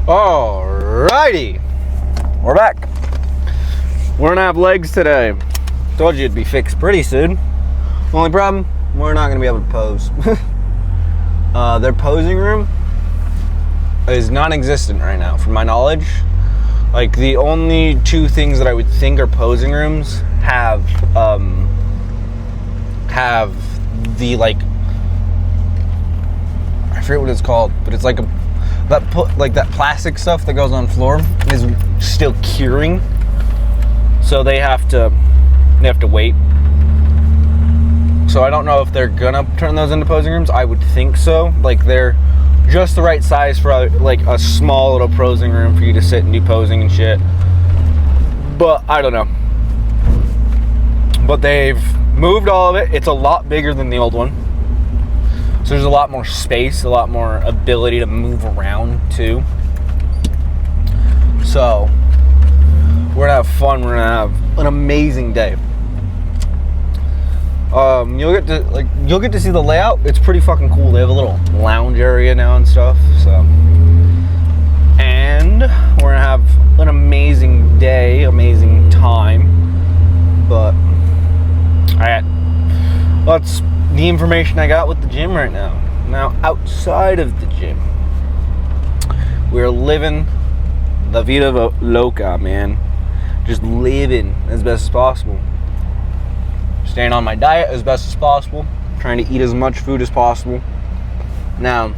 Alrighty, we're back. We're gonna have legs today. Told you it'd be fixed pretty soon. Only problem, we're not gonna be able to pose. Their posing room is non-existent right now, from my knowledge. Like, the only two things that I would think are posing rooms have the, like, I forget what it's called, but it's like that plastic stuff that goes on the floor is still curing, so they have to wait. So I don't know if they're gonna turn those into posing rooms. I would think so. Like, they're just the right size for like a small little posing room for you to sit and do posing and shit. But I don't know. But they've moved all of it. It's a lot bigger than the old one. So there's a lot more space, a lot more ability to move around too. So we're gonna have fun. We're gonna have an amazing day. You'll get to see the layout. It's pretty fucking cool. They have a little lounge area now and stuff. So, and we're gonna have an amazing day, amazing time. But that's the information I got with the gym right now. Now, outside of the gym, we're living la vida loca, man. Just living as best as possible. Staying on my diet as best as possible. Trying to eat as much food as possible. Now,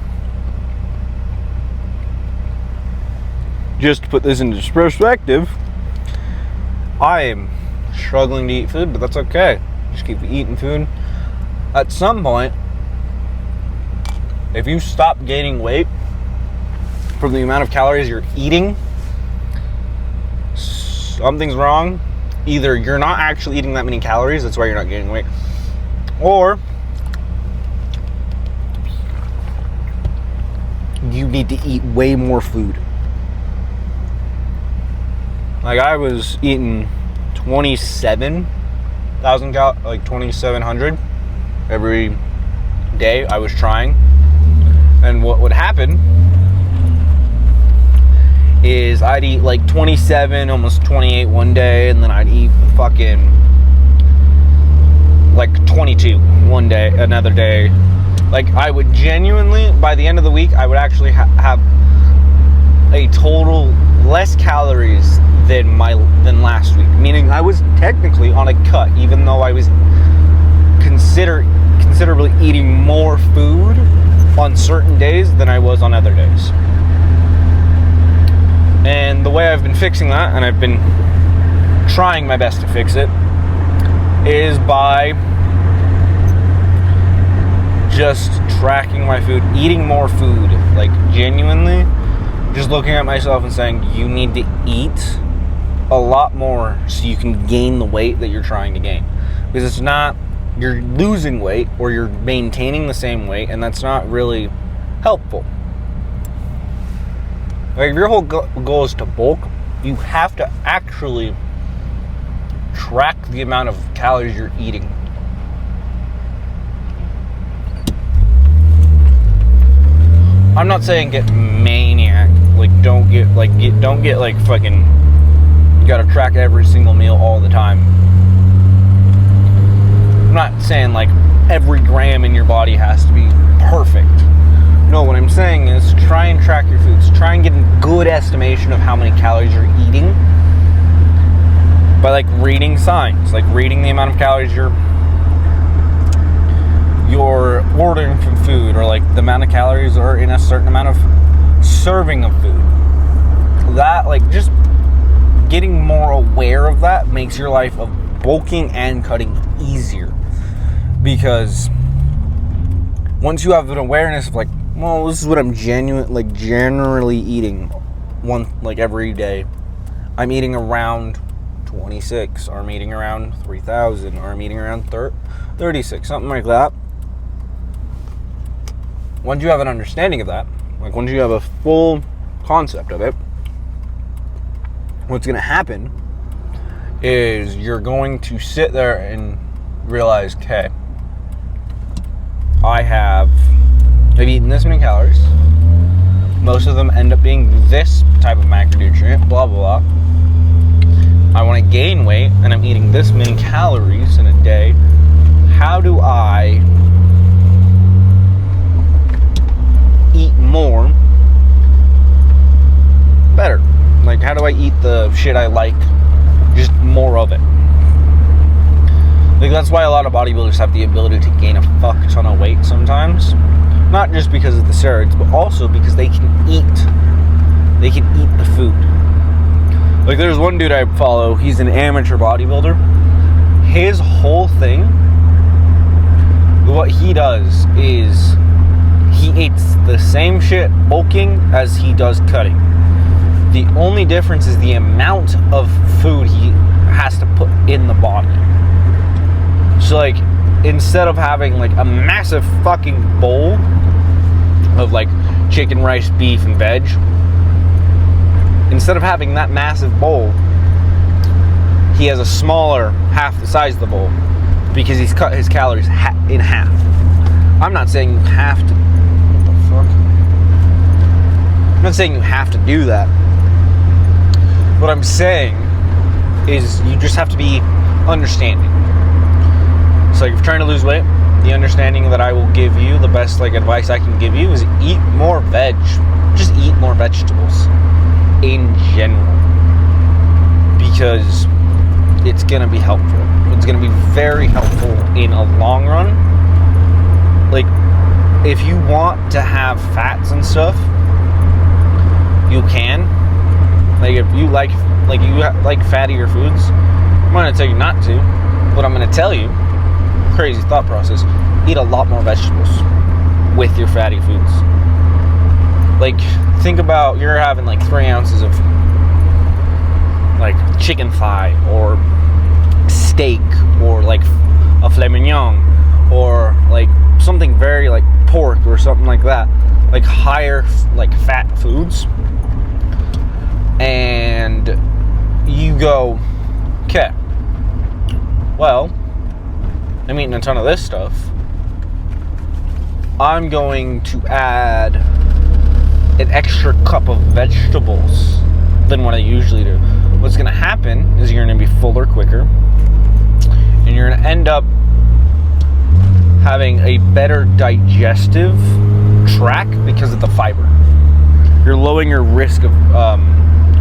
just to put this into perspective, I am struggling to eat food, but that's okay. Just keep eating food. At some point, if you stop gaining weight from the amount of calories you're eating, something's wrong. Either you're not actually eating that many calories, that's why you're not gaining weight, or you need to eat way more food. Like, I was eating 2,700 every day I was trying. And what would happen is I'd eat like 27, almost 28 one day, and then I'd eat fucking like 22 one day, another day. Like, I would genuinely, by the end of the week, I would actually have a total less calories than last week. Meaning I was technically on a cut, even though I was considerably eating more food on certain days than I was on other days. And the way I've been fixing that, and I've been trying my best to fix it, is by just tracking my food, eating more food. Like, genuinely, just looking at myself and saying, you need to eat a lot more so you can gain the weight that you're trying to gain. Because it's not, you're losing weight or you're maintaining the same weight, and that's not really helpful. Like, if your whole goal is to bulk, you have to actually track the amount of calories you're eating. I'm not saying get maniac. Like, don't get fucking, you gotta track every single meal all the time. I'm not saying like every gram in your body has to be perfect. No, what I'm saying is try and track your foods. Try and get a good estimation of how many calories you're eating by like reading signs, like reading the amount of calories you're ordering from food, or like the amount of calories are in a certain amount of serving of food. That, like, just getting more aware of that makes your life of bulking and cutting easier. Because once you have an awareness of like, well, this is what I'm generally eating every day. I'm eating around 26, or I'm eating around 3,000, or I'm eating around 36, something like that. Once you have an understanding of that, like once you have a full concept of it, what's going to happen is you're going to sit there and realize, okay, I've eaten this many calories. most of them end up being this type of macronutrient, blah, blah, blah. I want to gain weight, and I'm eating this many calories in a day. How do I eat more better? Like, how do I eat the shit I like, just more of it? Like, that's why a lot of bodybuilders have the ability to gain a fuck ton of weight sometimes. Not just because of the steroids, but also because they can eat the food. Like, there's one dude I follow, he's an amateur bodybuilder. His whole thing, what he does is he eats the same shit bulking as he does cutting. The only difference is the amount of food he has to put in the body. So, like, instead of having like a massive fucking bowl of like chicken, rice, beef, and veg, instead of having that massive bowl, he has a smaller, half the size of the bowl, because he's cut his calories in half. I'm not saying you have to. What the fuck? I'm not saying you have to do that. What I'm saying is you just have to be understanding. So, like, if you're trying to lose weight, the understanding that I will give you, the best like advice I can give you, is eat more veg. Just eat more vegetables in general, because it's gonna be helpful. It's gonna be very helpful in a long run. Like, if you want to have fats and stuff, you can. Like, if you like fattier foods, I'm gonna tell you not to, but I'm gonna tell you, crazy thought process, eat a lot more vegetables with your fatty foods. Like, think about you're having like 3 ounces of like chicken thigh or steak or like a filet mignon or like something very like pork or something like that, like higher like fat foods, and you go, okay, well, I'm eating a ton of this stuff, I'm going to add an extra cup of vegetables than what I usually do. What's going to happen is you're going to be fuller quicker, and you're going to end up having a better digestive tract because of the fiber. You're lowering your risk of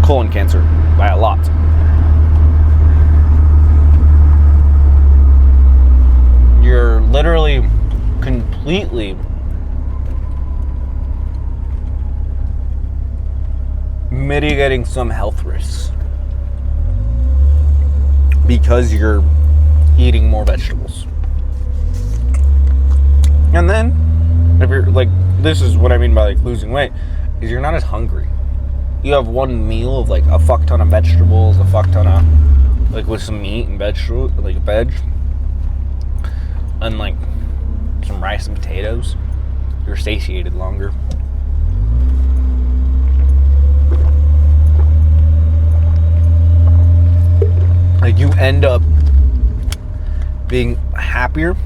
colon cancer by a lot. You're literally completely mitigating some health risks because you're eating more vegetables. And then, if you're like, this is what I mean by like losing weight, is you're not as hungry. You have one meal of like a fuck ton of vegetables, a fuck ton of like with some meat and vegetable, like veg, and like some rice and potatoes. You're satiated longer. Like, you end up being happier.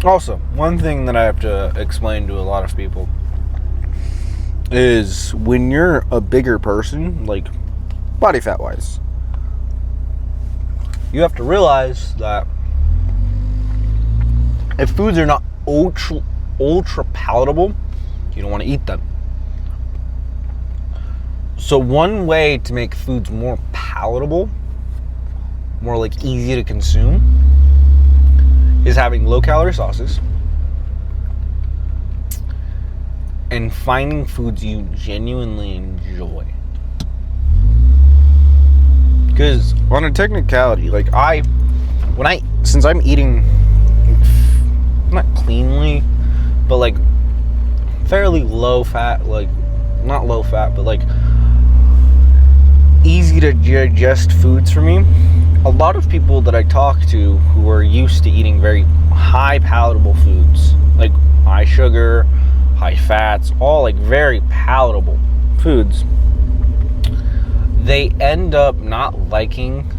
Also, one thing that I have to explain to a lot of people is when you're a bigger person, like body fat wise, you have to realize that if foods are not ultra palatable, you don't want to eat them. So one way to make foods more palatable, more like easy to consume, is having low calorie sauces and finding foods you genuinely enjoy. Because on a technicality, like since I'm eating not cleanly, but like fairly low fat, like not low fat, but like easy to digest foods for me, a lot of people that I talk to who are used to eating very high palatable foods, like high sugar, high fats, all like very palatable foods, they end up not liking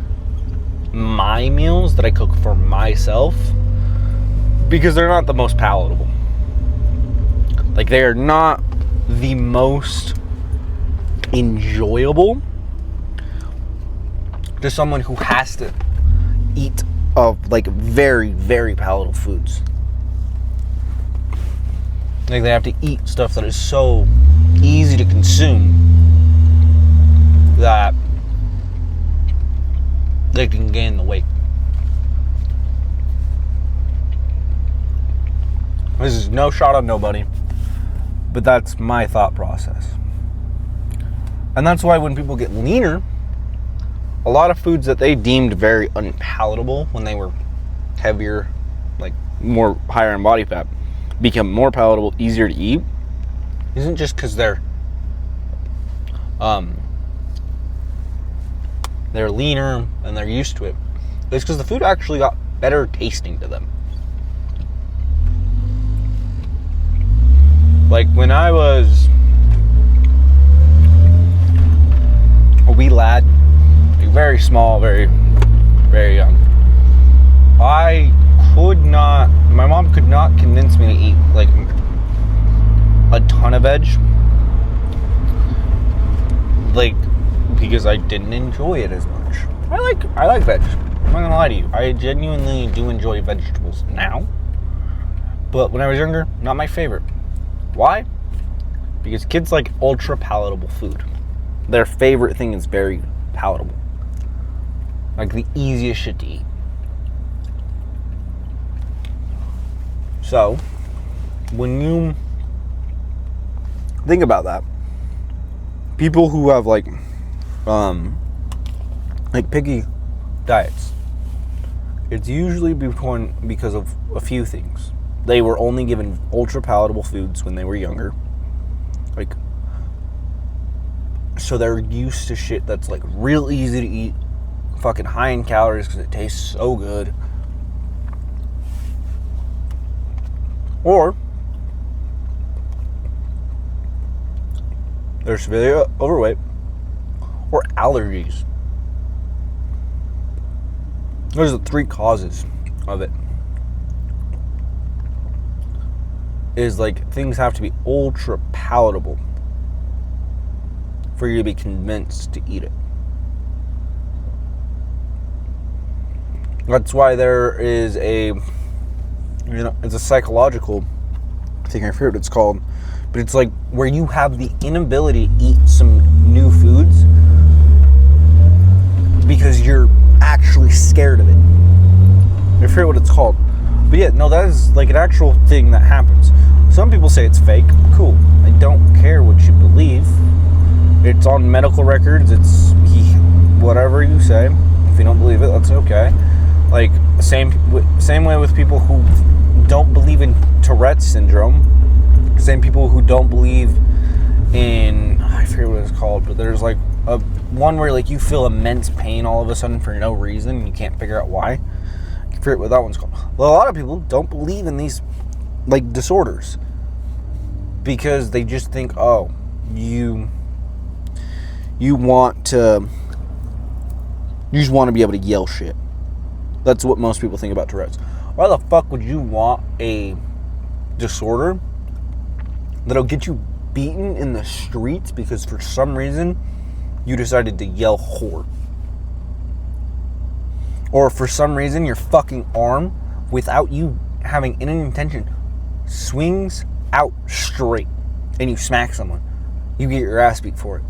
my meals that I cook for myself because they're not the most palatable. Like, they are not the most enjoyable to someone who has to eat of like very, very palatable foods. Like they have to eat stuff that is so easy to consume that they can gain the weight. This is no shot on nobody, but that's my thought process. And that's why when people get leaner, a lot of foods that they deemed very unpalatable when they were heavier, like more higher in body fat, become more palatable, easier to eat. Isn't just because they're leaner and they're used to it. It's because the food actually got better tasting to them. Like when I was a wee lad, like very small, very, very young, my mom could not convince me to eat like a ton of veg, like because I didn't enjoy it as much. I like veg. I'm not gonna lie to you. I genuinely do enjoy vegetables now, but when I was younger, not my favorite. Why? Because kids like ultra palatable food. Their favorite thing is very palatable, like the easiest shit to eat. So, when you think about that, people who have like picky diets, it's usually because of a few things. They were only given ultra palatable foods when they were younger, like, so they're used to shit that's like real easy to eat, fucking high in calories because it tastes so good. Or they're severely overweight, or allergies. Those are the three causes of it. Is like things have to be ultra palatable for you to be convinced to eat it. That's why there is it's a psychological thing, I forget what it's called, but it's like where you have the inability to eat some new foods because you're actually scared of it. I forget what it's called. But yeah, no, that is like an actual thing that happens. Some people say it's fake. Cool. I don't care what you believe. It's on medical records. It's whatever you say. If you don't believe it, that's okay. Like same way with people who don't believe in Tourette's syndrome. Same people who don't believe in, I forget what it's called, but there's like a one where like you feel immense pain all of a sudden for no reason and you can't figure out why. I forget what that one's called. Well, a lot of people don't believe in these like disorders because they just think, oh, you just want to be able to yell shit. That's what most people think about Tourette's. Why the fuck would you want a disorder that'll get you beaten in the streets because for some reason you decided to yell whore? Or for some reason your fucking arm, without you having any intention, swings out straight and you smack someone. You get your ass beat for it.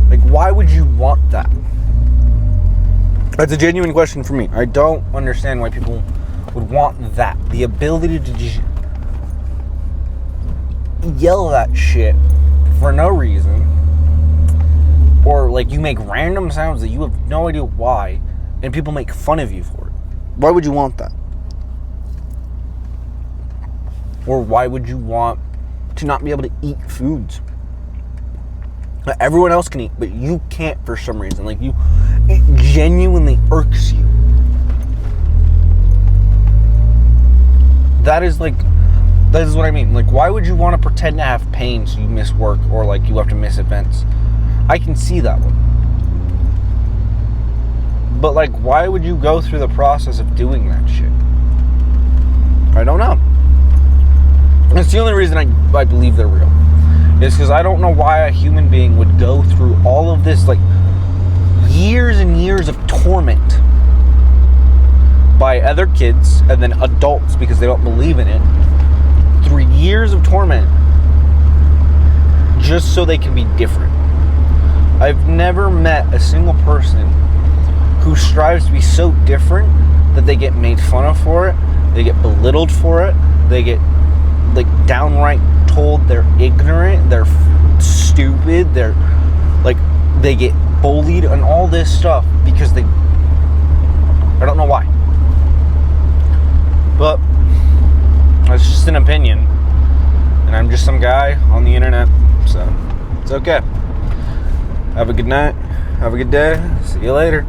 Like, why would you want that? That's a genuine question for me. I don't understand why people would want that. The ability to just yell that shit for no reason. Or, like, you make random sounds that you have no idea why, and people make fun of you for it. Why would you want that? Or why would you want to not be able to eat foods that everyone else can eat, but you can't for some reason? Like, it genuinely irks you. That is what I mean. Like, why would you want to pretend to have pain so you miss work or, like, you have to miss events? I can see that one. But, like, why would you go through the process of doing that shit? I don't know. It's the only reason I believe they're real. Is because I don't know why a human being would go through all of this, like, years and years of torment by other kids and then adults because they don't believe in it. 3 years of torment just so they can be different. I've never met a single person who strives to be so different that they get made fun of for it, they get belittled for it, they get, like, downright told they're ignorant, they're stupid, they're, like, they get bullied and all this stuff because I don't know why. But that's just an opinion, and I'm just some guy on the internet, so it's okay. Have a good night, have a good day, see you later.